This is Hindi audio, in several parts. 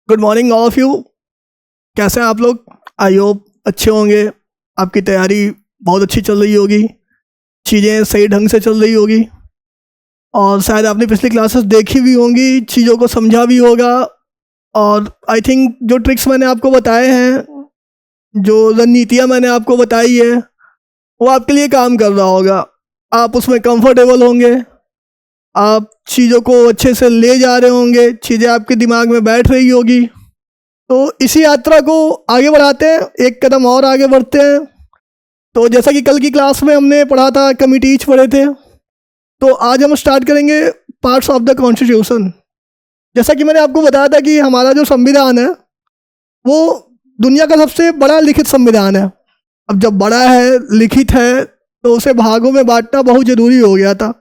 Good morning all of you. कैसे हैं आप लोग? आई होप अच्छे होंगे। आपकी तैयारी बहुत अच्छी चल रही होगी, चीज़ें सही ढंग से चल रही होगी और शायद आपने पिछली क्लासेस देखी भी होंगी, चीज़ों को समझा भी होगा। और आई थिंक जो ट्रिक्स मैंने आपको बताए हैं, जो रणनीतियाँ मैंने आपको बताई है, वो आपके लिए काम कर रहा होगा। आप उसमें कंफर्टेबल होंगे, आप चीज़ों को अच्छे से ले जा रहे होंगे, चीज़ें आपके दिमाग में बैठ रही होगी। तो इसी यात्रा को आगे बढ़ाते हैं, एक कदम और आगे बढ़ते हैं। तो जैसा कि कल की क्लास में हमने पढ़ा था, कमिटीज पढ़े थे, तो आज हम स्टार्ट करेंगे पार्ट्स ऑफ द कॉन्स्टिट्यूशन। जैसा कि मैंने आपको बताया था कि हमारा जो संविधान है वो दुनिया का सबसे बड़ा लिखित संविधान है। अब जब बड़ा है, लिखित है, तो उसे भागों में बांटना बहुत ज़रूरी हो गया था,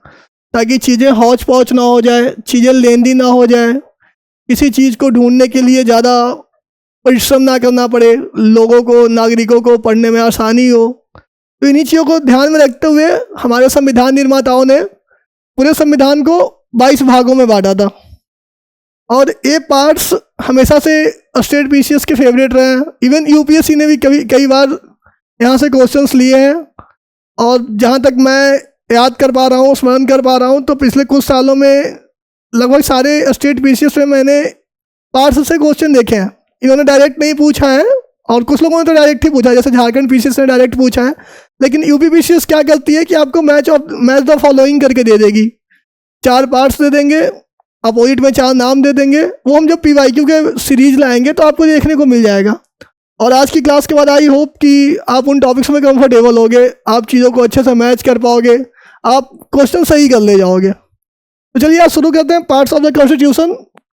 ताकि चीज़ें हौच पौच ना हो जाए, चीज़ें लेंदी ना हो जाए, किसी चीज़ को ढूंढने के लिए ज़्यादा परिश्रम ना करना पड़े, लोगों को, नागरिकों को पढ़ने में आसानी हो। तो इन्हीं चीज़ों को ध्यान में रखते हुए हमारे संविधान निर्माताओं ने पूरे संविधान को 22 भागों में बांटा था। और ये पार्ट्स हमेशा से स्टेट पीसीएस के फेवरेट रहे हैं। इवन यूपीएससी ने भी कई बार यहाँ से क्वेश्चंस लिए हैं। और जहाँ तक मैं याद कर पा रहा हूँ, स्मरण कर पा रहा हूँ, तो पिछले कुछ सालों में लगभग सारे स्टेट पीसीएस में मैंने पार्ट्स से क्वेश्चन देखे हैं। इन्होंने डायरेक्ट नहीं पूछा है और कुछ लोगों ने तो डायरेक्ट ही पूछा है, जैसे झारखंड पीसीएस ने डायरेक्ट पूछा है। लेकिन यूपी पीसीएस क्या करती है कि आपको मैच द फॉलोइंग करके दे देगी। 4 पार्ट्स दे देंगे, अपोजिट में 4 नाम दे देंगे। वो हम जब पीवाईक्यू के सीरीज लाएंगे तो आपको देखने को मिल जाएगा। और आज की क्लास के बाद आई होप कि आप उन टॉपिक्स में कंफर्टेबल होगे, आप चीज़ों को अच्छे से मैच कर पाओगे, आप क्वेश्चन सही कर ले जाओगे। तो चलिए आज शुरू करते हैं पार्ट्स ऑफ द कॉन्स्टिट्यूशन।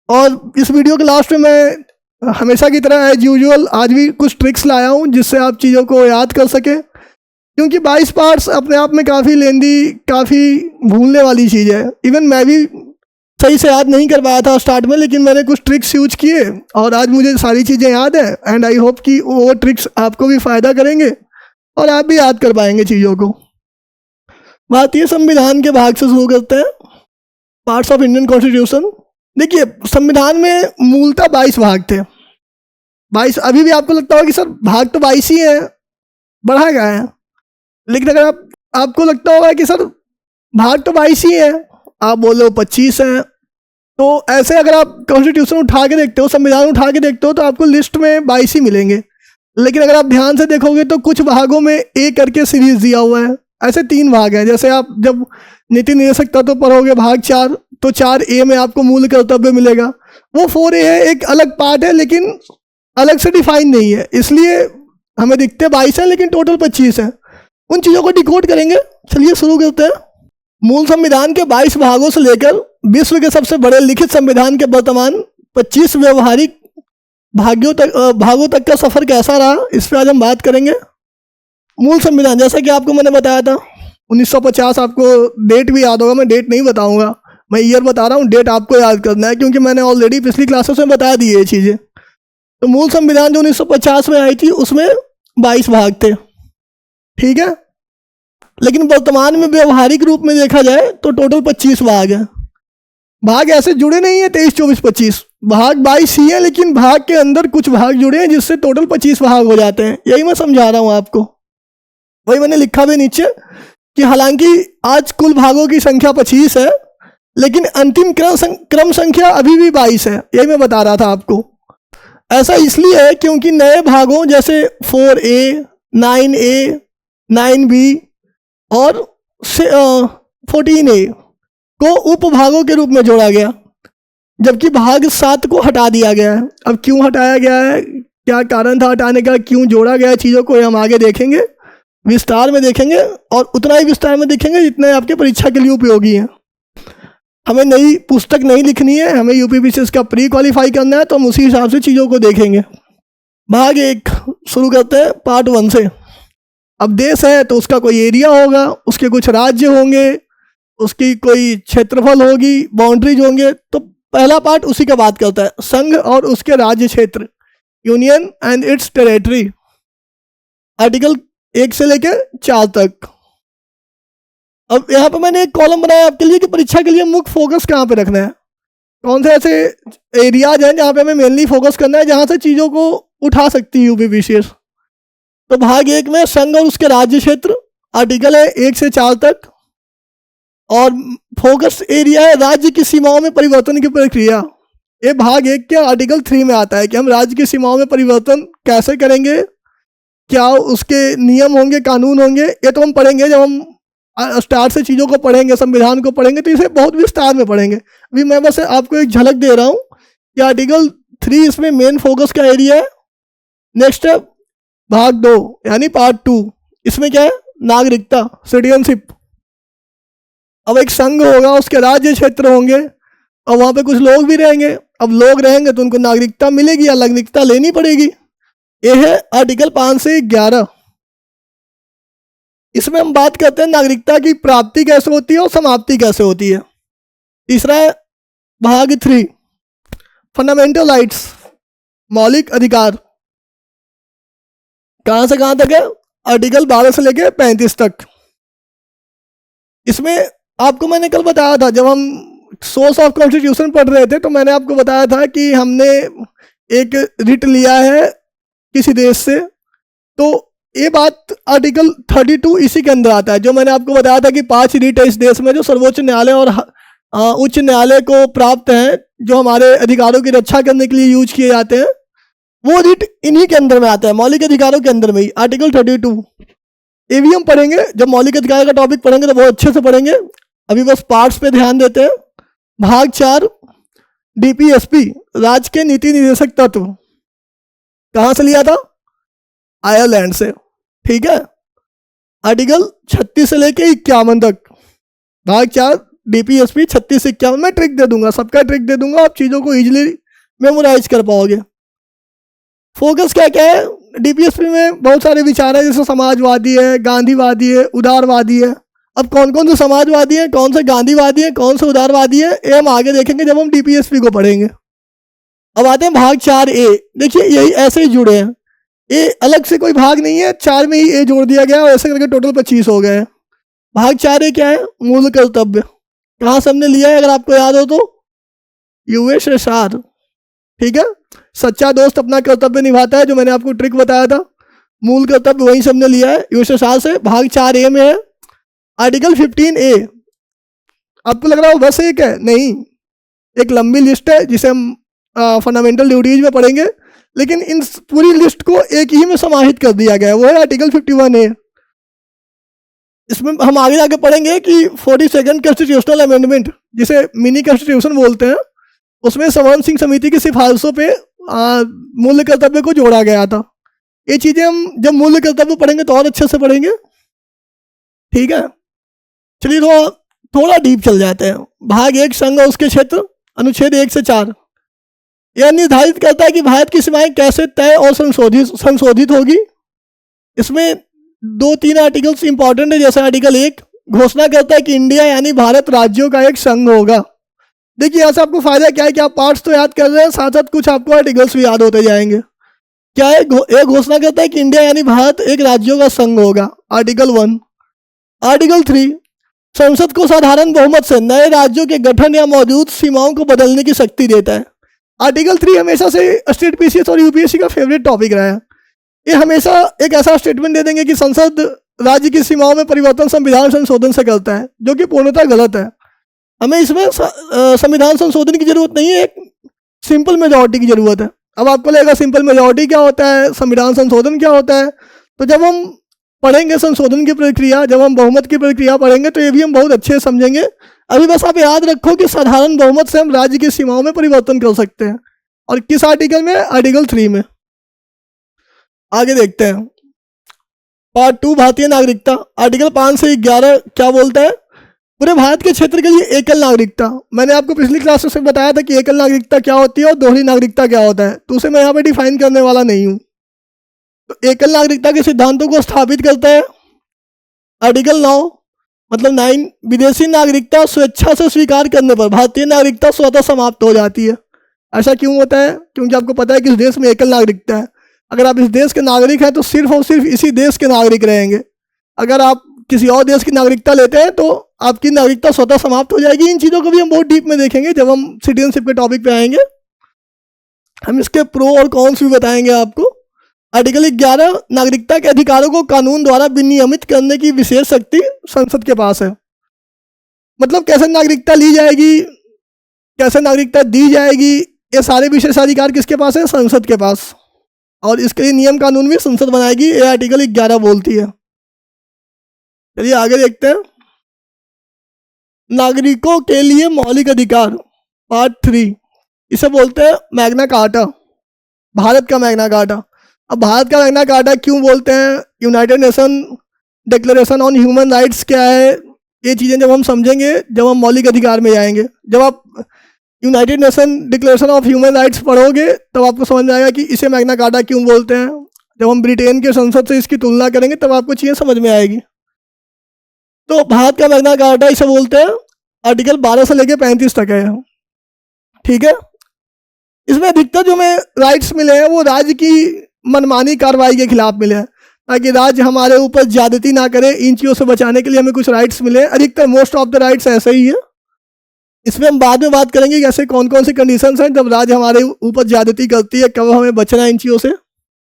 और इस वीडियो के लास्ट में मैं हमेशा की तरह एज यूजुअल आज भी कुछ ट्रिक्स लाया हूँ जिससे आप चीज़ों को याद कर सकें, क्योंकि 22 पार्ट्स अपने आप में काफ़ी लेंदी, काफ़ी भूलने वाली चीज़ है। इवन मैं भी सही से याद नहीं कर पाया था स्टार्ट में, लेकिन मैंने कुछ ट्रिक्स यूज किए और आज मुझे सारी चीज़ें याद है। एंड आई होप कि वो ट्रिक्स आपको भी फ़ायदा करेंगे और आप भी याद कर पाएंगे चीज़ों को। भारतीय संविधान के भाग से शुरू करते हैं, पार्ट्स ऑफ इंडियन कॉन्स्टिट्यूशन। देखिए, संविधान में मूलतः 22 भाग थे। 22, अभी भी आपको लगता होगा कि सर भाग तो 22 ही है, बढ़ा गया है। लेकिन अगर आपको लगता होगा कि सर भाग तो 22 ही है, आप बोल रहे हो 25 हैं, तो ऐसे अगर आप कॉन्स्टिट्यूशन उठा के देखते हो, संविधान उठा के देखते हो, तो आपको लिस्ट में 22 ही मिलेंगे। लेकिन अगर आप ध्यान से देखोगे तो कुछ भागों में ए करके सीरीज दिया हुआ है। ऐसे 3 भाग हैं। जैसे आप जब नीति निर्देशक तत्व पढ़ोगे भाग 4, तो 4A में आपको मूल कर्तव्य मिलेगा। वो 4A है, एक अलग पार्ट है, लेकिन अलग से डिफाइन नहीं है, इसलिए हमें दिखते 22 है लेकिन टोटल 25 है। उन चीज़ों को डिकोड करेंगे। चलिए शुरू करते हैं। मूल संविधान के 22 भागों से लेकर विश्व के सबसे बड़े लिखित संविधान के वर्तमान 25 व्यवहारिक भागों तक का सफर कैसा रहा, इस पर आज हम बात करेंगे। मूल संविधान, जैसा कि आपको मैंने बताया था 1950, आपको डेट भी याद होगा, मैं डेट नहीं बताऊंगा, मैं ईयर बता रहा हूँ, डेट आपको याद करना है क्योंकि मैंने ऑलरेडी पिछली क्लासेस में बता दी ये चीज़ें। तो मूल संविधान जो 1950 में आई थी उसमें 22 भाग थे, ठीक है। लेकिन वर्तमान में व्यवहारिक रूप में देखा जाए तो टोटल 25 भाग है। भाग ऐसे जुड़े नहीं है 23, 24, 25, भाग 22 ही है, लेकिन भाग के अंदर कुछ भाग जुड़े हैं जिससे टोटल 25 भाग हो जाते हैं। यही मैं समझा रहा हूँ आपको। वही मैंने लिखा भी नीचे कि हालांकि आज कुल भागों की संख्या 25 है, लेकिन अंतिम क्रम संख्या अभी भी 22 है। यही मैं बता रहा था आपको। ऐसा इसलिए है क्योंकि नए भागों जैसे 4A, 9A, 9B और 14A को उपभागों के रूप में जोड़ा गया, जबकि भाग 7 को हटा दिया गया है। अब क्यों हटाया गया है, क्या कारण था हटाने का, क्यों जोड़ा गया चीज़ों को, हम आगे देखेंगे, विस्तार में देखेंगे, और उतना ही विस्तार में देखेंगे जितने आपके परीक्षा के लिए उपयोगी हैं। हमें नई पुस्तक नहीं लिखनी है, हमें यूपीपीसीएस का प्री क्वालिफाई करना है, तो हम उसी हिसाब से चीज़ों को देखेंगे। भाग 1 शुरू करते हैं पार्ट 1 से। अब देश है तो उसका कोई एरिया होगा, उसके कुछ राज्य होंगे, उसकी कोई क्षेत्रफल होगी, बाउंड्रीज होंगे। तो पहला पार्ट उसी का बात करता है, संघ और उसके राज्य क्षेत्र, union and it's territory, article 1 से लेकर 4 तक। अब यहाँ पे मैंने एक कॉलम बनाया आपके लिए कि परीक्षा के लिए मुख्य फोकस कहाँ पे रखना है। कौन से ऐसे एरियाज हैं जहाँ पे हमें मेनली फोकस करना है, जहाँ से चीज़ों को उठा सकती है यूपीपीसीएस। तो भाग 1 में संघ और उसके राज्य क्षेत्र, आर्टिकल है 1 से 4 तक, और फोकस एरिया है राज्य की सीमाओं में परिवर्तन की प्रक्रिया। ये भाग 1 के आर्टिकल 3 में आता है कि हम राज्य की सीमाओं में परिवर्तन कैसे करेंगे, क्या उसके नियम होंगे, कानून होंगे, ये तो हम पढ़ेंगे जब हम स्टार्ट से चीज़ों को पढ़ेंगे, संविधान को पढ़ेंगे, तो इसे बहुत विस्तार में पढ़ेंगे। अभी मैं बस आपको एक झलक दे रहा हूँ कि आर्टिकल 3 इसमें मेन फोकस का एरिया है। नेक्स्ट है भाग 2 यानी पार्ट 2, इसमें क्या है, नागरिकता, सिटीजनशिप। अब एक संघ होगा, उसके राज्य क्षेत्र होंगे और वहाँ पे कुछ लोग भी रहेंगे। अब लोग रहेंगे तो उनको नागरिकता मिलेगी या नागरिकता लेनी पड़ेगी। ये है आर्टिकल 5 से 11। इसमें हम बात करते हैं नागरिकता की प्राप्ति कैसे होती है और समाप्ति कैसे होती है। तीसरा है भाग 3, फंडामेंटल राइट्स, मौलिक अधिकार। कहाँ से कहाँ तक है, आर्टिकल 12 से लेके 35 तक। इसमें आपको मैंने कल बताया था, जब हम सोर्स ऑफ कॉन्स्टिट्यूशन पढ़ रहे थे, तो मैंने आपको बताया था कि हमने एक रिट लिया है किसी देश से, तो ये बात आर्टिकल 32 इसी के अंदर आता है। जो मैंने आपको बताया था कि 5 रिट है इस देश में जो सर्वोच्च न्यायालय और उच्च न्यायालय को प्राप्त हैं, जो हमारे अधिकारों की रक्षा करने के लिए यूज किए जाते हैं, वो रिट इन्हीं के अंदर में आता है, मौलिक अधिकारों के अंदर में ही, आर्टिकल 32। ये भी हम पढ़ेंगे, जब मौलिक अधिकार का टॉपिक पढ़ेंगे तो बहुत अच्छे से पढ़ेंगे। अभी बस पार्ट्स पे ध्यान देते हैं। भाग 4, डीपीएसपी, राज्य के नीति निर्देशक तत्व। कहाँ से लिया था, आयरलैंड से, ठीक है। आर्टिकल 36 से लेके 51 तक, भाग 4 डीपीएसपी 36 से 51। मैं ट्रिक दे दूंगा, सबका ट्रिक दे दूंगा, आप चीज़ों को इजीली मेमोराइज कर पाओगे। फोकस क्या क्या है, डीपीएसपी में बहुत सारे विचार है, जैसे समाजवादी है, गांधीवादी है, उदारवादी है। अब कौन कौन से समाजवादी है, कौन से गांधीवादी है, कौन से उदारवादी है, ये हम आगे देखेंगे जब हम डीपीएसपी को पढ़ेंगे। अब आते हैं भाग 4A। देखिए यही ऐसे ही जुड़े हैं, ये अलग से कोई भाग नहीं है, 4 में ही ए जोड़ दिया गया और ऐसे करके टोटल 25 हो गए हैं। भाग 4A क्या है, मूल कर्तव्य। कहाँ से हमने लिया है अगर आपको याद हो तो, यूएसएसआर, ठीक है। सच्चा दोस्त अपना कर्तव्य निभाता है, जो मैंने आपको ट्रिक बताया था, मूल कर्तव्य वहीं से हमने लिया है, यूएसएसआर से। भाग 4A में है आर्टिकल 15A। आपको लग रहा हो बस एक है, नहीं, एक लंबी लिस्ट है जिसे हम फंडामेंटल ड्यूटीज में पढ़ेंगे, लेकिन इन पूरी लिस्ट को एक ही में समाहित कर दिया गया है, वो है आर्टिकल 51A। इसमें हम आगे जाके पढ़ेंगे कि 42nd कॉन्स्टिट्यूशनल अमेंडमेंट, जिसे मिनी कॉन्स्टिट्यूशन बोलते हैं, उसमें सवर्ण सिंह समिति की सिफारिशों पे मूल्य कर्तव्य को जोड़ा गया था। ये चीज़ें हम जब मूल्य कर्तव्य पढ़ेंगे तो और अच्छे से पढ़ेंगे, ठीक है। चलिए थोड़ा डीप चल जाते हैं। भाग 1, संघ और उसके क्षेत्र, अनुच्छेद 1 से 4। यह निर्धारित करता है कि भारत की सीमाएं कैसे तय और संशोधित होगी। इसमें 2-3 आर्टिकल्स इंपॉर्टेंट है। जैसे आर्टिकल 1 घोषणा करता है कि इंडिया यानी भारत राज्यों का एक संघ होगा। देखिए यहाँ से आपको फायदा क्या है कि आप पार्ट्स तो याद कर रहे हैं, साथ साथ कुछ आपको आर्टिकल्स भी याद होते जाएंगे। क्या है, एक घोषणा करता है कि इंडिया यानी भारत एक राज्यों का संघ होगा, आर्टिकल 1। आर्टिकल 3 संसद को साधारण बहुमत से नए राज्यों के गठन या मौजूद सीमाओं को बदलने की शक्ति देता है। आर्टिकल 3 हमेशा से स्टेट पीसीएस और यूपीएससी का फेवरेट टॉपिक रहा है। ये हमेशा एक ऐसा स्टेटमेंट दे देंगे कि संसद राज्य की सीमाओं में परिवर्तन संविधान संशोधन से करता है, जो कि पूर्णतः गलत है। हमें इसमें संविधान संशोधन की जरूरत नहीं है, एक सिंपल मेजॉरिटी की जरूरत है। अब आपको लगेगा सिंपल मेजॉरिटी क्या होता है, संविधान संशोधन क्या होता है, तो जब हम पढ़ेंगे संशोधन की प्रक्रिया, जब हम बहुमत की प्रक्रिया पढ़ेंगे तो ये भी हम बहुत अच्छे से समझेंगे। अभी बस आप याद रखो कि साधारण बहुमत से हम राज्य की सीमाओं में परिवर्तन कर सकते हैं। और किस आर्टिकल में, आर्टिकल 3 में। आगे देखते हैं पार्ट 2, भारतीय नागरिकता। आर्टिकल 5 से 11 क्या बोलता है, पूरे भारत के क्षेत्र के लिए एकल नागरिकता। मैंने आपको पिछली क्लास में बताया था कि एकल नागरिकता क्या होती है और दोहरी नागरिकता क्या होता है, तो उसे मैं यहाँ पे डिफाइन करने वाला नहीं हूँ। तो एकल नागरिकता के सिद्धांतों को स्थापित करता है आर्टिकल 9, मतलब 9, विदेशी नागरिकता स्वेच्छा से स्वीकार करने पर भारतीय नागरिकता स्वतः समाप्त हो जाती है। ऐसा क्यों होता है, क्योंकि आपको पता है कि इस देश में एकल नागरिकता है। अगर आप इस देश के नागरिक हैं तो सिर्फ और सिर्फ इसी देश के नागरिक रहेंगे। अगर आप किसी और देश की नागरिकता लेते हैं तो आपकी नागरिकता स्वतः समाप्त हो जाएगी। इन चीज़ों को भी हम बहुत डीप में देखेंगे जब हम सिटीजनशिप के टॉपिक पे आएंगे। हम इसके प्रो और कॉन्स भी बताएंगे आपको। आर्टिकल 11, नागरिकता के अधिकारों को कानून द्वारा विनियमित करने की विशेष शक्ति संसद के पास है। मतलब कैसे नागरिकता ली जाएगी, कैसे नागरिकता दी जाएगी, ये सारे विशेषाधिकार किसके पास है? संसद के पास। और इसके लिए नियम कानून भी संसद बनाएगी, ये आर्टिकल 11 बोलती है। चलिए आगे देखते हैं। नागरिकों के लिए मौलिक अधिकार, पार्ट 3, इसे बोलते हैं मैग्ना कार्टा, भारत का मैग्ना कार्टा। अब भारत का मैग्ना कार्टा क्यों बोलते हैं? United nation declaration on human rights क्या है, ये चीज़ें जब हम समझेंगे, जब हम मौलिक अधिकार में जाएंगे। जब आप United nation declaration of human rights पढ़ोगे तब आपको समझ में आएगा कि इसे मैग्ना कार्टा क्यों बोलते हैं। जब हम ब्रिटेन के संसद से इसकी तुलना करेंगे तब आपको चीज़ें समझ में आएगी। तो भारत का मैग्ना कार्टा इसे बोलते हैं, आर्टिकल 12 से लेकर 35 तक है, ठीक है। इसमें अधिकतर जो हमें राइट्स मिले हैं वो राज्य की मनमानी कार्रवाई के खिलाफ मिले हैं, ताकि राज्य हमारे ऊपर ज्यादती ना करे। इन चीज़ों से बचाने के लिए हमें कुछ राइट्स मिले हैं। अधिकतर मोस्ट ऑफ द राइट्स ऐसे ही है। इसमें हम बाद में बात करेंगे कि ऐसे कौन कौन सी कंडीशंस हैं जब राज्य हमारे ऊपर ज्यादती करती है, कब हमें बचना है इन चीज़ों से।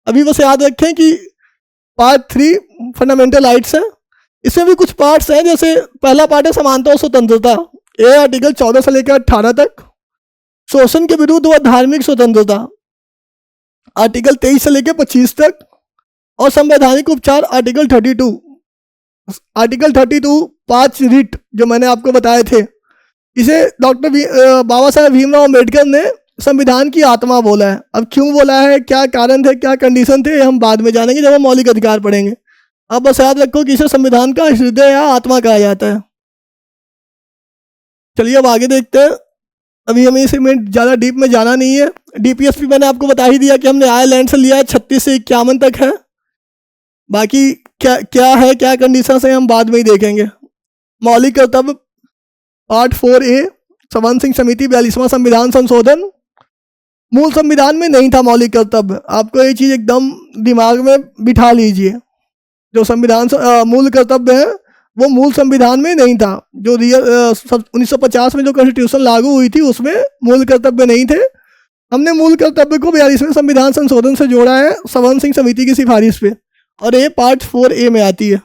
अभी बस याद रखें कि पार्ट 3 फंडामेंटल राइट्स है। इसमें भी कुछ पार्ट्स हैं, जैसे पहला पार्ट है समानता और स्वतंत्रता, ये आर्टिकल 14 से लेकर 18 तक। शोषण के विरुद्ध व धार्मिक स्वतंत्रता, आर्टिकल 23 से लेकर 25 तक। और संवैधानिक उपचार, आर्टिकल 32। आर्टिकल 32 5 रिट जो मैंने आपको बताए थे, इसे डॉक्टर बाबा साहेब भीमराव अम्बेडकर ने संविधान की आत्मा बोला है। अब क्यों बोला है, क्या कारण थे, क्या कंडीशन थे, हम बाद में जानेंगे जब हम मौलिक अधिकार पढ़ेंगे। अब बस याद रखो कि इसे संविधान का हृदय या आत्मा कहा जाता है। चलिए अब आगे देखते हैं। अभी हमें इसमें ज़्यादा डीप में जाना नहीं है। डीपीएसपी मैंने आपको बता ही दिया कि हमने आयरलैंड से लिया है, 36 से 51 तक है। बाकी क्या क्या है, क्या कंडीशन है, हम बाद में ही देखेंगे। मौलिक कर्तव्य, पार्ट 4A, सवन सिंह समिति 42वां संविधान संशोधन। मूल संविधान में नहीं था मौलिक कर्तव्य, आपको ये चीज़ एकदम दिमाग में बिठा लीजिए। जो संविधान मूल कर्तव्य है वो मूल संविधान में नहीं था। जो 1950 में जो कॉन्स्टिट्यूशन लागू हुई थी उसमें मूल कर्तव्य नहीं थे। हमने मूल कर्तव्य को 42वें संविधान संशोधन से जोड़ा है सवन सिंह समिति की सिफारिश पे, और ये पार्ट 4A में आती है।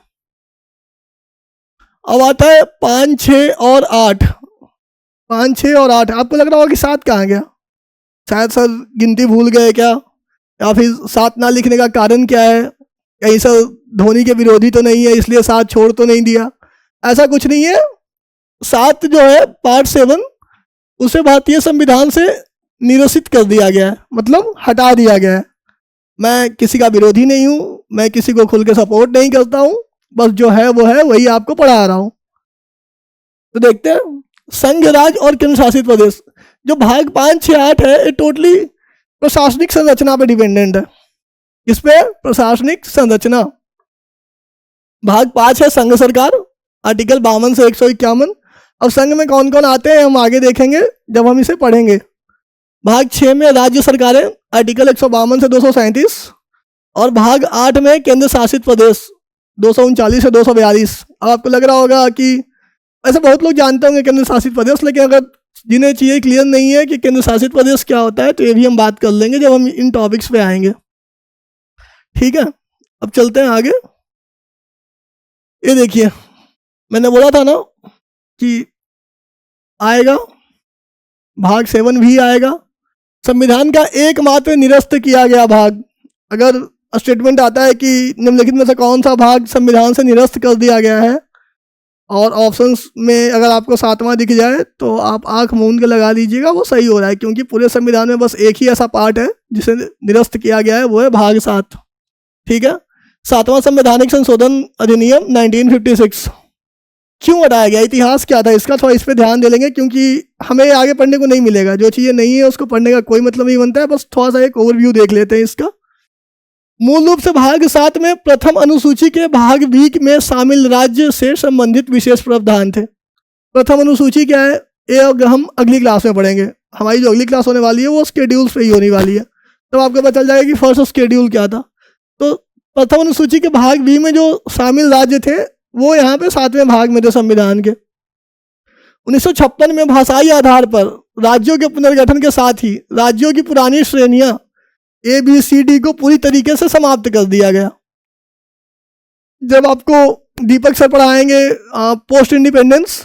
अब आता है 5, 6 और 8। 5, 6 और 8 आपको लग रहा होगा कि 7 कहाँ गया, शायद सर गिनती भूल गए क्या, या फिर 7 ना लिखने का कारण क्या है, कहीं सर धोनी के विरोधी तो नहीं है इसलिए 7 छोड़ तो नहीं दिया। ऐसा कुछ नहीं है। 7 जो है पार्ट 7, उसे भारतीय संविधान से निरसित कर दिया गया है, मतलब हटा दिया गया है। मैं किसी का विरोधी नहीं हूँ, मैं किसी को खुल के सपोर्ट नहीं करता हूँ, बस जो है वो है, वही आपको पढ़ा रहा हूँ। तो देखते हैं संघ राज्य और केंद्र शासित प्रदेश। जो भाग 5, 6, 8 है ये टोटली प्रशासनिक संरचना पे डिपेंडेंट है। इस पे प्रशासनिक संरचना। भाग 5 है संघ सरकार, आर्टिकल 52 से 151। अब संघ में कौन कौन आते हैं हम आगे देखेंगे जब हम इसे पढ़ेंगे। भाग 6 में राज्य सरकारें, आर्टिकल 152 से 237। और भाग 8 में केंद्र शासित प्रदेश, 239 से 242। अब आपको लग रहा होगा कि ऐसे बहुत लोग जानते होंगे केंद्र शासित प्रदेश, लेकिन अगर जिन्हें चीज़ें क्लियर नहीं है कि केंद्र शासित प्रदेश क्या होता है तो ये भी हम बात कर लेंगे जब हम इन टॉपिक्स पे आएंगे, ठीक है। अब चलते हैं आगे। ये देखिए मैंने बोला था ना कि आएगा भाग 7 भी आएगा। संविधान का एकमात्र निरस्त किया गया भाग, अगर स्टेटमेंट आता है कि निम्नलिखित में से कौन सा भाग संविधान से निरस्त कर दिया गया है, और ऑप्शंस में अगर आपको 7वां दिख जाए तो आप आंख मूंद के लगा लीजिएगा, वो सही हो रहा है, क्योंकि पूरे संविधान में बस एक ही ऐसा पार्ट है जिसे निरस्त किया गया है, वो है भाग 7, ठीक है। 7वां संवैधानिक संशोधन अधिनियम 1956 क्यों हटाया गया, इतिहास क्या था इसका, थोड़ा इस पर ध्यान दे लेंगे, क्योंकि हमें आगे पढ़ने को नहीं मिलेगा। जो चीज़ें नहीं है उसको पढ़ने का कोई मतलब नहीं बनता है, बस थोड़ा सा एक ओवरव्यू देख लेते हैं इसका। मूल रूप से भाग 7 में प्रथम अनुसूची के भाग बी में शामिल राज्य से संबंधित विशेष प्रावधान थे। प्रथम अनुसूची क्या है ये हम अगली क्लास में पढ़ेंगे। हमारी जो अगली क्लास होने वाली है वो स्केड्यूल पे ही होने वाली है, तो आपको पता चल जाएगा कि फर्स्ट स्केड्यूल क्या था। तो प्रथम अनुसूची के भाग बी में जो शामिल राज्य थे वो यहाँ पे 7वें भाग में थे संविधान के। 1956 में भाषाई आधार पर राज्यों के पुनर्गठन के साथ ही राज्यों की पुरानी श्रेणियां ABCD को पूरी तरीके से समाप्त कर दिया गया। जब आपको दीपक सर पढ़ाएंगे पोस्ट इंडिपेंडेंस,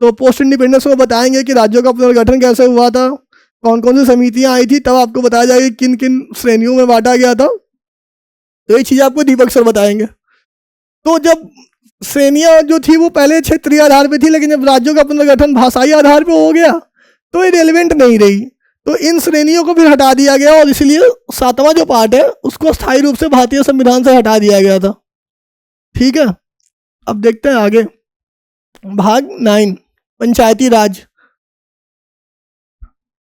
तो पोस्ट इंडिपेंडेंस में बताएंगे कि राज्यों का पुनर्गठन कैसे हुआ था, कौन कौन सी समितियां आई थी, तब आपको बताया जाएगा किन किन श्रेणियों में बांटा गया था। तो ये चीज़ आपको दीपक सर बताएंगे। तो जब श्रेणियां जो थी वो पहले क्षेत्रीय आधार पे थी, लेकिन जब राज्यों का पुनर्गठन भाषाई आधार पे हो गया तो ये रेलिवेंट नहीं रही, तो इन श्रेणियों को फिर हटा दिया गया और इसलिए 7वां जो पार्ट है उसको स्थायी रूप से भारतीय संविधान से हटा दिया गया था। ठीक है, अब देखते हैं आगे। भाग 9 पंचायती राज।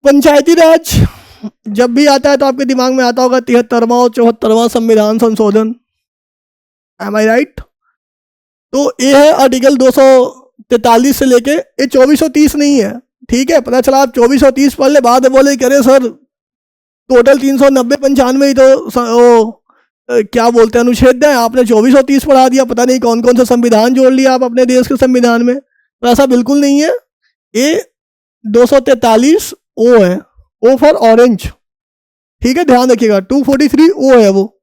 पंचायती राज जब भी आता है तो आपके दिमाग में आता होगा 73वां और 74वां संविधान संशोधन। एम आई राइट? तो ये है आर्टिकल 243 से लेके, ये 2430 नहीं है। ठीक है, पता चला आप 2430 पढ़ ले, बाद में बोले करे सर टोटल 390 95 ही तो क्या बोलते हैं अनुच्छेद है, आपने 2430 पढ़ा दिया, पता नहीं कौन कौन सा संविधान जोड़ लिया आप अपने देश के संविधान में। तो ऐसा बिल्कुल नहीं है। ये 243 ओ है, ओ फॉर ऑरेंज। ठीक है, ध्यान रखिएगा। 243 ओ है वो।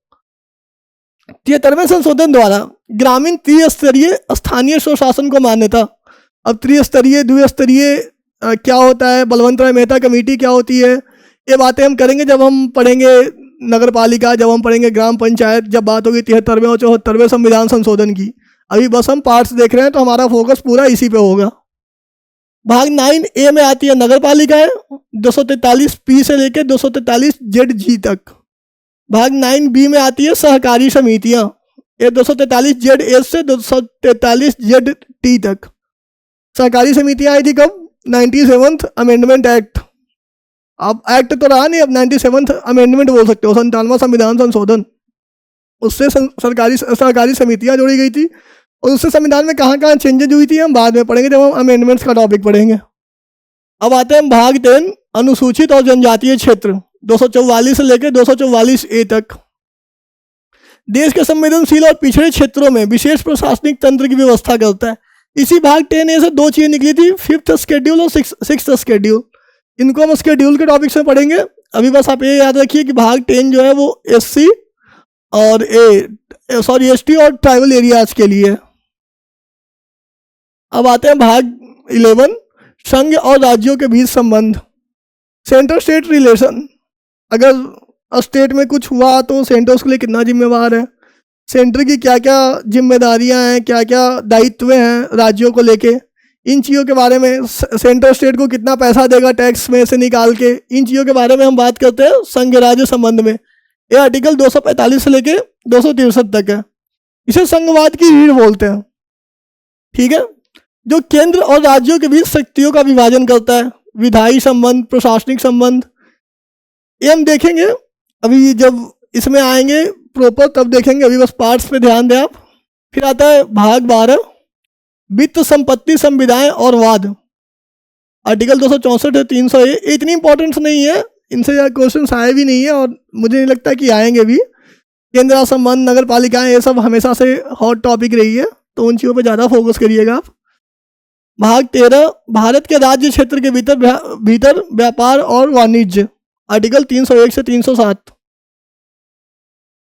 73वें संशोधन द्वारा ग्रामीण त्रिस्तरीय स्थानीय स्वशासन को मान्यता। अब त्रिस्तरीय द्विस्तरीय क्या होता है, बलवंत राय मेहता कमेटी क्या होती है, ये बातें हम करेंगे जब हम पढ़ेंगे नगर पालिका, जब हम पढ़ेंगे ग्राम पंचायत, जब बात होगी 73वें और 74वें संविधान संशोधन की। अभी बस हम पार्ट्स देख रहे हैं तो हमारा फोकस पूरा इसी पे होगा। भाग 9A में आती है नगर पालिकाएं, 243 P से लेकर 243 ZG तक। भाग 9B में आती है सहकारी समितियां, ये 243 ZS से 243 ZT तक। सहकारी समितियां आई थी कब? 97th amendment act. अब एक्ट तो रहा नहीं, अब 97th अमेंडमेंट बोल सकते हो, 97वां संविधान संशोधन। उससे सहकारी समितियां जोड़ी गई थी और उससे संविधान में कहाँ कहाँ चेंजेज हुई थी हम बाद में पढ़ेंगे जब हम अमेंडमेंट्स का टॉपिक पढ़ेंगे। अब आते हैं भाग 10 अनुसूचित और जनजातीय क्षेत्र, 244 से लेकर 244A तक। देश के संवेदनशील और पिछड़े क्षेत्रों में विशेष प्रशासनिक तंत्र की व्यवस्था करता है। इसी भाग 10A से दो चीजें निकली थी, 5th शेड्यूल और 6th शेड्यूल। इनको हम शेड्यूल के टॉपिक्स में पढ़ेंगे। अभी बस आप ये याद रखिए कि भाग 10 जो है वो SC और ST और ट्राइबल एरियाज के लिए। अब आते हैं भाग 11 संघ और राज्यों के बीच संबंध, सेंटर स्टेट रिलेशन। अगर स्टेट में कुछ हुआ तो सेंटर उसके लिए कितना जिम्मेवार है, सेंटर की क्या क्या जिम्मेदारियां हैं, क्या क्या दायित्व हैं राज्यों को लेके, इन चीज़ों के बारे में, सेंटर स्टेट को कितना पैसा देगा टैक्स में से निकाल के, इन चीज़ों के बारे में हम बात करते हैं संघ राज्य संबंध में। ये आर्टिकल 245 से लेके 263 तक है। इसे संघवाद की रीढ़ बोलते हैं। ठीक है, जो केंद्र और राज्यों के बीच शक्तियों का विभाजन करता है, विधायी संबंध, प्रशासनिक संबंध, ये हम देखेंगे। अभी जब इसमें आएंगे प्रॉपर तब देखेंगे, अभी बस पार्ट्स पे ध्यान दें आप। फिर आता है भाग 12 वित्त संपत्ति संविदाएं और वाद, आर्टिकल 264 300। ये इतनी इंपॉर्टेंस नहीं है, इनसे क्वेश्चन आए भी नहीं है और मुझे नहीं लगता कि आएंगे भी। केंद्र संबंध, नगर पालिकाएं, ये सब हमेशा से हॉट टॉपिक रही है, तो उन चीज़ों पर ज़्यादा फोकस करिएगा आप। भाग 13 भारत के राज्य क्षेत्र के भीतर व्यापार और वाणिज्य, आर्टिकल 301 से 307।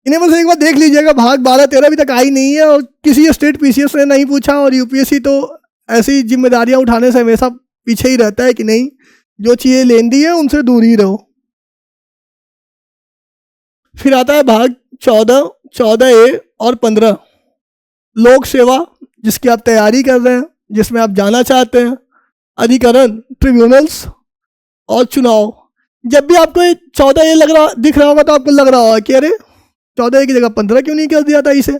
इन्हें बस एक बार देख लीजिएगा। भाग 12-13 अभी तक आई नहीं है और किसी स्टेट PCS ने नहीं पूछा, और UPSC तो ऐसी जिम्मेदारियां उठाने से हमेशा पीछे ही रहता है कि नहीं, जो चीज़ें लेंदी है उनसे दूर ही रहो। फिर आता है भाग 14A और 15 लोक सेवा, जिसकी आप तैयारी कर रहे हैं, जिसमें आप जाना चाहते हैं, अधिकरण, ट्रिब्यूनल्स और चुनाव। जब भी आपको ये 14A दिख रहा होगा तो आपको लग रहा होगा कि अरे 14A की जगह 15 क्यों नहीं कर दिया था इसे,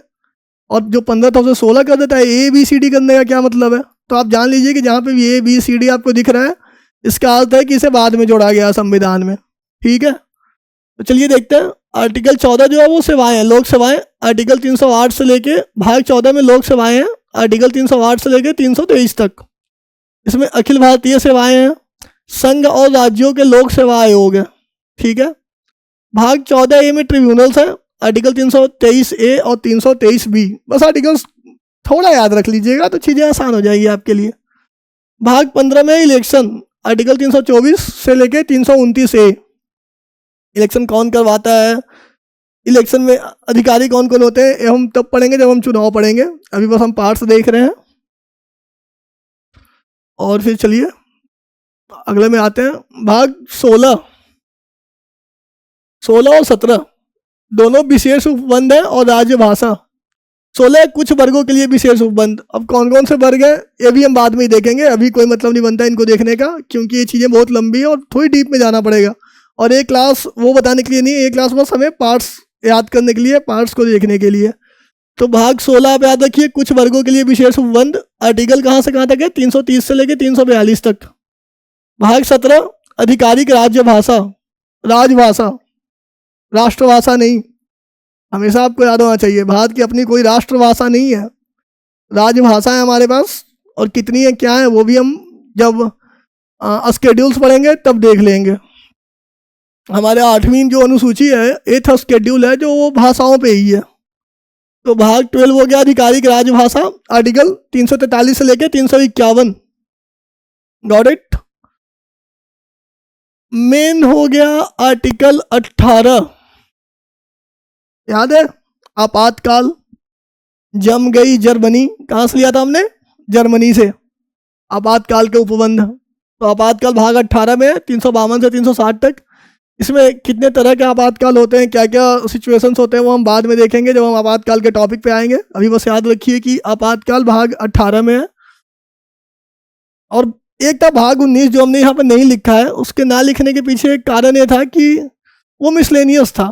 और जो 15 था उसे 16 कर देता है। ABCD करने का क्या मतलब है? तो आप जान लीजिए कि जहाँ पे भी ABCD आपको दिख रहा है, इसका अर्थ है कि इसे बाद में जोड़ा गया संविधान में। ठीक है, तो चलिए देखते हैं। आर्टिकल 14 जो है वो सेवाएं हैं, लोक सेवाएं, आर्टिकल 308 से लेके भाग 14 में लोक सेवाएं हैं, आर्टिकल 308 से लेके 323 तक। इसमें अखिल भारतीय सेवाएं हैं, संघ और राज्यों के लोक सेवा आयोग है। ठीक है, भाग 14A में ट्रिब्यूनल्स हैं, आर्टिकल 323A और 323B। बस आर्टिकल्स थोड़ा याद रख लीजिएगा तो चीज़ें आसान हो जाएगी आपके लिए। भाग 15 में इलेक्शन, आर्टिकल 324 से लेके 329 ए। इलेक्शन कौन करवाता है, इलेक्शन में अधिकारी कौन कौन होते हैं, ये हम तब पढ़ेंगे जब हम चुनाव पढ़ेंगे। अभी बस हम पार्ट्स देख रहे हैं। और फिर चलिए अगले में आते हैं। भाग 16 और 17 दोनों विशेष उपबंध है और राज्य भाषा। 16 कुछ वर्गों के लिए विशेष उपबंध। अब कौन कौन से वर्ग हैं ये भी हम बाद में ही देखेंगे, अभी कोई मतलब नहीं बनता इनको देखने का, क्योंकि ये चीज़ें बहुत लंबी है और थोड़ी डीप में जाना पड़ेगा। और एक क्लास वो बताने के लिए नहीं है, एक क्लास बस हमें पार्ट्स याद करने के लिए, पार्ट्स को देखने के लिए। तो भाग 16 आप याद रखिए, कुछ वर्गों के लिए विशेष उपबंध। आर्टिकल कहाँ से कहाँ तक है, 330 से लेकर 342 तक। भाग 17 आधिकारिक राज्य भाषा, राजभाषा, राष्ट्रभाषा नहीं, हमेशा आपको याद होना चाहिए भारत की अपनी कोई राष्ट्रभाषा नहीं है, राजभाषा है हमारे पास। और कितनी है क्या है वो भी हम जब स्केड्यूल्स पढ़ेंगे तब देख लेंगे। हमारे 8वीं जो अनुसूची है, 8th स्केड्यूल है जो वो भाषाओं पे ही है। तो भाग 12 हो गया आधिकारिक राजभाषा, आर्टिकल 343 से लेकर 351। Got it. मेन हो गया आर्टिकल 18, याद है, आपातकाल। जम गई जर्मनी, कहाँ से लिया था हमने, जर्मनी से, आपातकाल के उपबंध। तो आपातकाल भाग 18 में 352 से 360 तक। इसमें कितने तरह के आपातकाल होते हैं, क्या क्या सिचुएशंस होते हैं वो हम बाद में देखेंगे जब हम आपातकाल के टॉपिक पे आएंगे। अभी बस याद रखिए कि आपातकाल भाग 18 में है। और एक था भाग 19 जो हमने यहाँ पर नहीं लिखा है, उसके ना लिखने के पीछे एक कारण ये था कि वो मिसलेनियस था।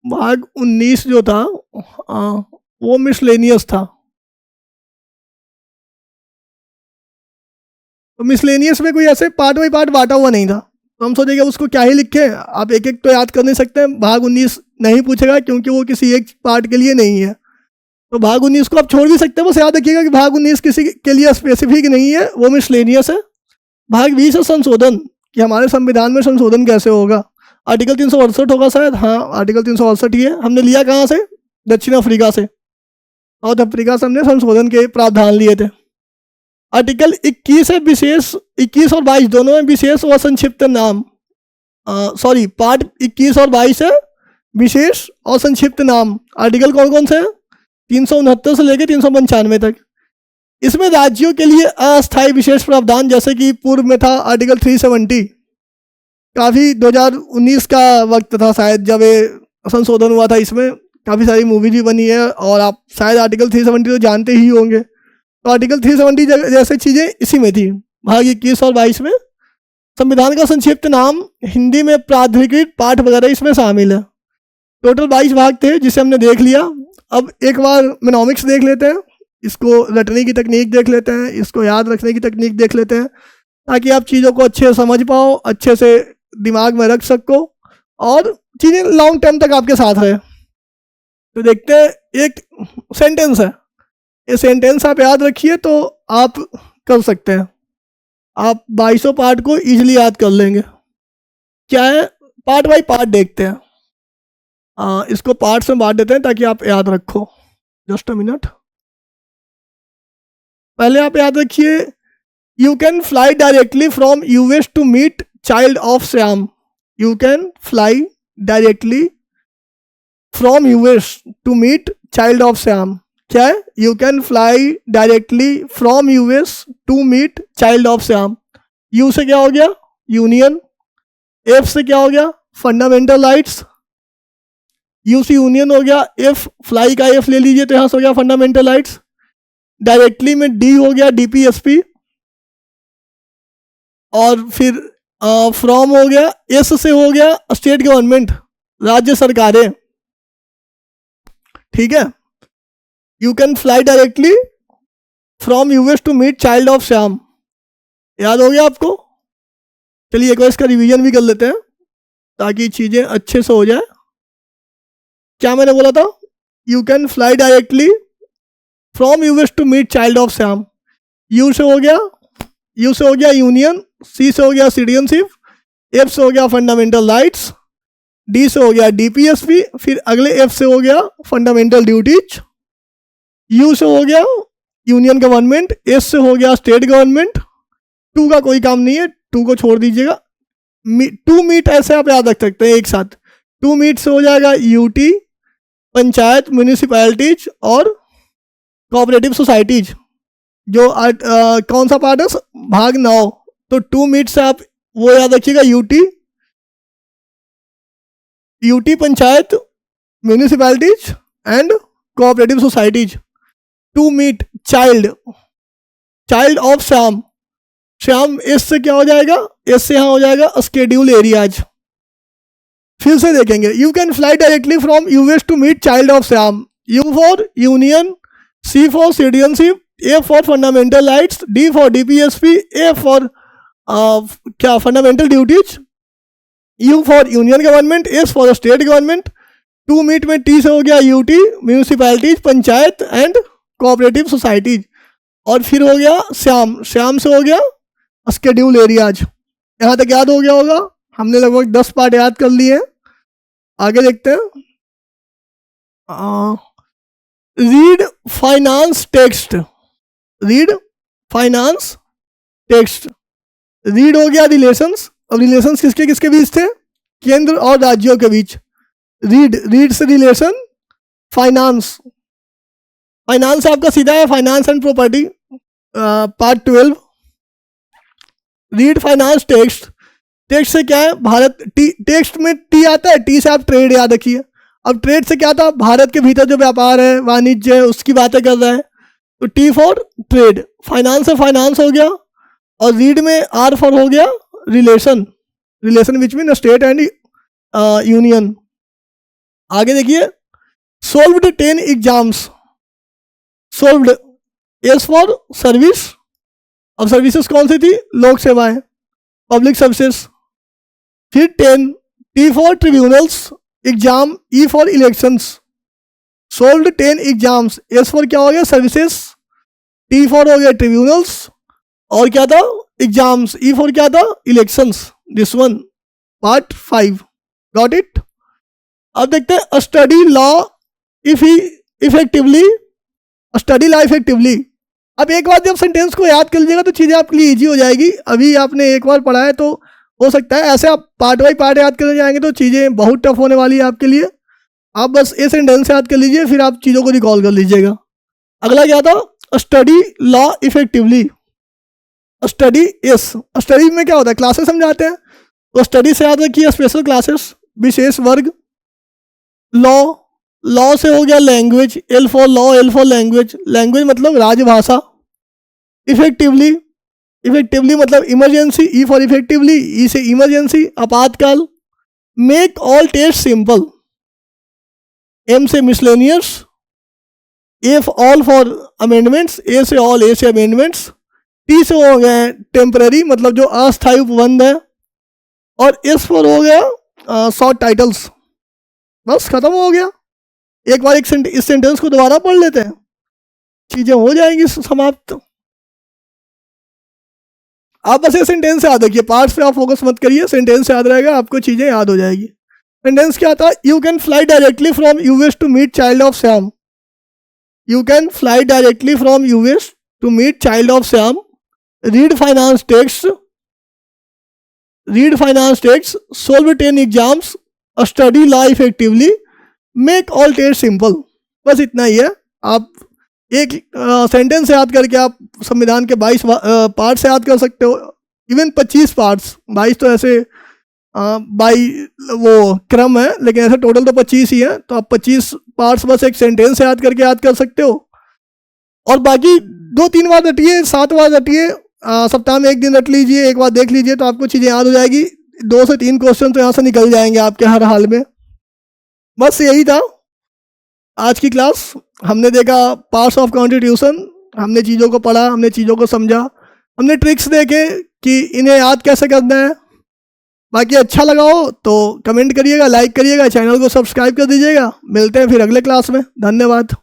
भाग 19 जो था वो मिसलेनियस था। तो मिसलेनियस में कोई ऐसे पार्ट बाई पार्ट बांटा हुआ नहीं था, तो हम सोचेंगे उसको क्या ही लिखे। आप एक एक तो याद कर नहीं सकते, भाग 19 नहीं पूछेगा क्योंकि वो किसी एक पार्ट के लिए नहीं है। तो भाग 19 को आप छोड़ भी सकते हैं, बस याद रखिएगा कि भाग 19 किसी के लिए स्पेसिफिक नहीं है, वो मिसलेनियस है। भाग 20 है संशोधन, कि हमारे संविधान में संशोधन कैसे होगा। आर्टिकल 368 होगा शायद, हाँ आर्टिकल 368 ही है। हमने लिया कहाँ से, दक्षिण अफ्रीका से, साउथ अफ्रीका से हमने संशोधन के प्रावधान लिए थे। आर्टिकल 21 है विशेष, 21 और 22 दोनों में विशेष और संक्षिप्त नाम। सॉरी, पार्ट 21 और 22 है विशेष और संक्षिप्त नाम। आर्टिकल कौन कौन से हैं, 369 से लेकर 395 तक। इसमें राज्यों के लिए अस्थायी विशेष प्रावधान, जैसे कि पूर्व में था आर्टिकल 370। काफ़ी 2019 का वक्त था शायद जब ये संशोधन हुआ था। इसमें काफ़ी सारी मूवी भी बनी है और आप शायद आर्टिकल 370 तो जानते ही होंगे। तो आर्टिकल 370 जैसे चीज़ें इसी में थी। भाग 21 और 22 में संविधान का संक्षिप्त नाम, हिंदी में प्राधिकृत पाठ वगैरह इसमें शामिल है। टोटल 22 भाग थे जिसे हमने देख लिया। अब एक बार मेनोमिक्स देख लेते हैं, इसको रटने की तकनीक देख लेते हैं, इसको याद रखने की तकनीक देख लेते हैं, ताकि आप चीज़ों को अच्छे से समझ पाओ, अच्छे से दिमाग में रख सको और चीज़ें लॉन्ग टर्म तक आपके साथ रहे। तो देखते हैं, एक सेंटेंस है, ये सेंटेंस आप याद रखिए तो आप कर सकते हैं, आप 22 पार्ट को इजीली याद कर लेंगे। क्या है, पार्ट बाई पार्ट देखते हैं। इसको पार्ट्स में बांट देते हैं ताकि आप याद रखो। Just a minute. पहले आप याद रखिए, you can fly directly from US to meet child of Shyam. You can fly directly from US to meet child of Shyam. क्या है, you can fly directly from US to meet child of Shyam. U से क्या हो गया, यूनियन। एफ से क्या हो गया, फंडामेंटल राइट्स। यू से यूनियन हो गया, एफ फ्लाई का एफ ले लीजिए तो यहां से हो गया फंडामेंटल राइट्स। डायरेक्टली में डी हो गया डीपीएसपी, और फिर फ्रॉम हो गया, एस से हो गया स्टेट गवर्नमेंट, राज्य सरकारें। ठीक है, you can fly directly from US to meet child of Shyam. याद हो गया आपको। चलिए एक बार इसका रिवीजन भी कर लेते हैं ताकि चीजें अच्छे से हो जाए। क्या मैंने बोला था, you can fly directly from US to meet child of Shyam. U से हो गया, यू से हो गया यूनियन, सी से हो गया सिटीजनशिप, एफ से हो गया फंडामेंटल राइट्स, डी से हो गया डीपीएसपी, फिर अगले एफ से हो गया फंडामेंटल ड्यूटीज, यू से हो गया यूनियन गवर्नमेंट, एस से हो गया स्टेट गवर्नमेंट, टू का कोई काम नहीं है, टू को छोड़ दीजिएगा। टू मीट ऐसे आप याद रख सकते हैं एक साथ। टू मीट से हो जाएगा यूटी, पंचायत, म्यूनिसिपैलिटीज और कोऑपरेटिव सोसाइटीज। जो कौन सा पार्ट है, भाग 9। तो टू मीट से आप वो याद रखिएगा, UT panchayat, municipalities and cooperative societies. To meet child of Shyam, Shyam S से क्या हो जाएगा, एस से यहाँ हो जाएगा स्केड्यूल एरियाज। फिर से देखेंगे, you can fly directly from US to meet child of Shyam. U for union, C for citizenship, A for fundamental rights, D for DPSP, A for क्या fundamental duties, U for union government, S for state government. To meet में टी से हो गया UT, municipalities, panchayat and cooperative societies. और फिर हो गया श्याम, श्याम से हो गया स्केड्यूल एरियाज। यहाँ तक याद हो गया होगा, हमने लगभग 10 पार्ट याद कर लिए हैं। आगे देखते हैं, read finance text, read finance text. Read हो गया रिलेशंस, अब रिलेशंस किसके किसके बीच थे, केंद्र और राज्यों के बीच। रीड से रिलेशन, फाइनेंस, फाइनेंस आपका सीधा है finance and property, part 12। Read finance text, text से क्या है, भारत, टेक्स्ट में टी आता है, टी से आप ट्रेड याद रखिए। अब ट्रेड से क्या था, भारत के भीतर जो व्यापार है, वाणिज्य है, उसकी बातें कर रहा है, तो टी फॉर ट्रेड। फाइनेंस से फाइनेंस हो गया, और रीड में आर फॉर हो गया relation, relation between state and union. आगे देखिए, solved 10 exams, solved, S for service, अब सर्विसेज कौन सी थी, लोक सेवाएं, पब्लिक सर्विसेज। फिर 10, T for tribunals, exam, E for elections. Solved 10 exams, S for क्या हो गया, सर्विसेज, टी फॉर हो गया ट्रिब्यूनल्स, और क्या था, एग्जाम्स, ई फॉर क्या था, elections. This one part 5, got it. अब देखते हैं, study law effectively, study law effectively. अब एक बार जब सेंटेंस को याद कर लीजिएगा तो चीज़ें आपके लिए ईजी हो जाएगी। अभी आपने एक बार पढ़ा है तो हो सकता है ऐसे आप पार्ट बाई पार्ट याद करते जाएंगे तो चीज़ें बहुत टफ होने वाली है आपके लिए। आप बस ये सेंटेंस याद कर लीजिए, फिर आप चीज़ों को रिकॉल कर लीजिएगा। अगला क्या था, study law effectively. Study S, study में क्या होता है, क्लासेस समझाते हैं, तो स्टडी से याद रखिए स्पेशल क्लासेस, विशेष वर्ग। लॉ, लॉ से हो गया language, L for law, L for language, language मतलब राजभाषा। इफेक्टिवली, इफेक्टिवली मतलब emergency, E for effectively, E से इमरजेंसी, आपातकाल। Make all test simple, M से miscellaneous, A all for amendments, A से ऑल, ए से अमेंडमेंट्स। टी से हो गए टेम्पररी मतलब जो अस्थायी उपबंध है, और एस फॉर हो गया शॉर्ट टाइटल्स। बस खत्म हो गया। एक बार इस सेंटेंस को दोबारा पढ़ लेते हैं, चीजें हो जाएंगी समाप्त। आप बस ये सेंटेंस याद रखिए, पार्ट्स पे आप फोकस मत करिए, सेंटेंस याद रहेगा, आपको चीजें याद हो जाएगी। सेंटेंस क्या था, you can fly directly from US to meet child of Shyam. You can fly directly from US to meet child of Shyam. Read finance text, read finance text, solve 10 exams, study law effectively, make all test simple. बस इतना ही है। आप एक सेंटेंस याद करके आप संविधान के 22 पार्ट्स याद कर सकते हो, इवन 25 पार्ट्स। 22 तो ऐसे बाई वो क्रम है, लेकिन ऐसे टोटल तो 25 ही है, तो आप 25 पार्ट्स बस एक सेंटेंस याद करके याद कर सकते हो। और बाकी 2-3 बार रटिए, 7 बार रटिए, सप्ताह में 1 दिन रट लीजिए, एक बार देख लीजिए, तो आपको चीज़ें याद हो जाएगी। 2 से 3 क्वेश्चन तो यहाँ से निकल जाएंगे आपके हर हाल में। बस यही था आज की क्लास। हमने देखा पार्ट्स ऑफ कॉन्स्टिट्यूशन, हमने चीज़ों को पढ़ा, हमने चीज़ों को समझा, हमने ट्रिक्स देखे कि इन्हें याद कैसे करना है। बाकी अच्छा लगा हो तो कमेंट करिएगा, लाइक करिएगा, चैनल को सब्सक्राइब कर दीजिएगा। मिलते हैं फिर अगले क्लास में। धन्यवाद।